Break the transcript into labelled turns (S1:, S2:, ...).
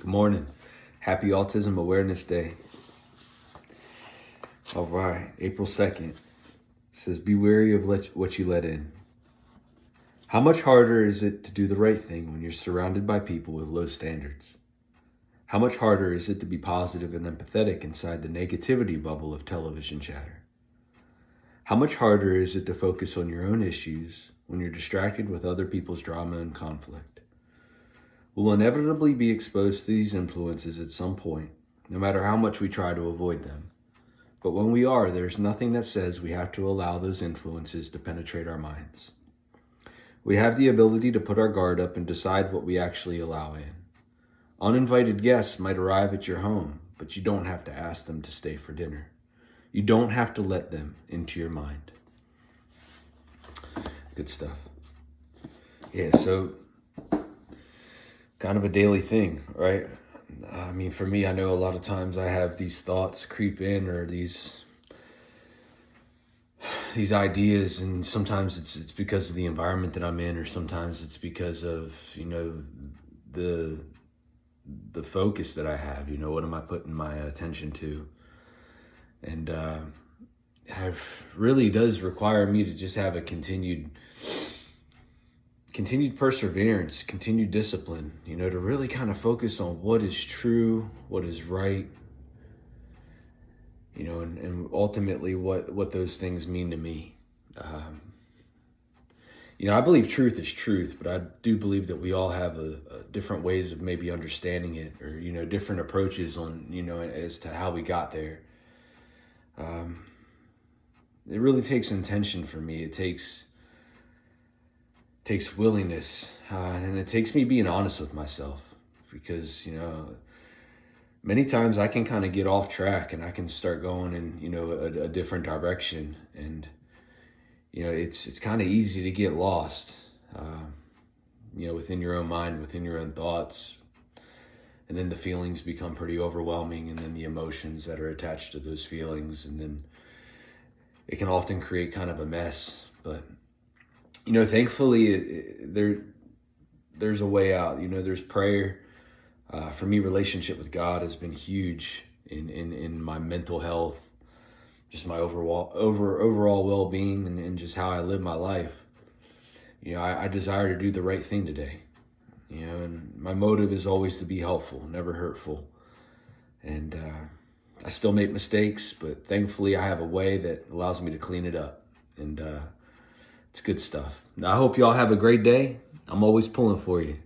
S1: Good morning. Happy Autism Awareness Day. All right, April 2nd. It says, be wary of what you let in. How much harder is it to do the right thing when you're surrounded by people with low standards? How much harder is it to be positive and empathetic inside the negativity bubble of television chatter? How much harder is it to focus on your own issues when you're distracted with other people's drama and conflict? We'll inevitably be exposed to these influences at some point, no matter how much we try to avoid them. But when we are, there's nothing that says we have to allow those influences to penetrate our minds. We have the ability to put our guard up and decide what we actually allow in. Uninvited guests might arrive at your home, but you don't have to ask them to stay for dinner. You don't have to let them into your mind. Good stuff. Yeah, so kind of a daily thing, right? I mean, for me, I know a lot of times I have these thoughts creep in, or these ideas, and sometimes it's because of the environment that I'm in, or sometimes it's because of, the focus that I have. What am I putting my attention to? And it really does require me to just have a continued perseverance, continued discipline, to really kind of focus on what is true, what is right, and ultimately what those things mean to me. I believe truth is truth, but I do believe that we all have a different ways of maybe understanding it, or, different approaches on, as to how we got there. It really takes intention for me. It takes willingness, and it takes me being honest with myself, because many times I can kind of get off track and I can start going in a different direction, and it's kind of easy to get lost within your own mind, within your own thoughts, and then the feelings become pretty overwhelming, and then the emotions that are attached to those feelings, and then it can often create kind of a mess. But thankfully, there's a way out. There's prayer. For me, relationship with God has been huge in my mental health, just my overall well-being, and just how I live my life. I desire to do the right thing today. And my motive is always to be helpful, never hurtful. And I still make mistakes, but thankfully I have a way that allows me to clean it up. And it's good stuff. Now, I hope y'all have a great day. I'm always pulling for you.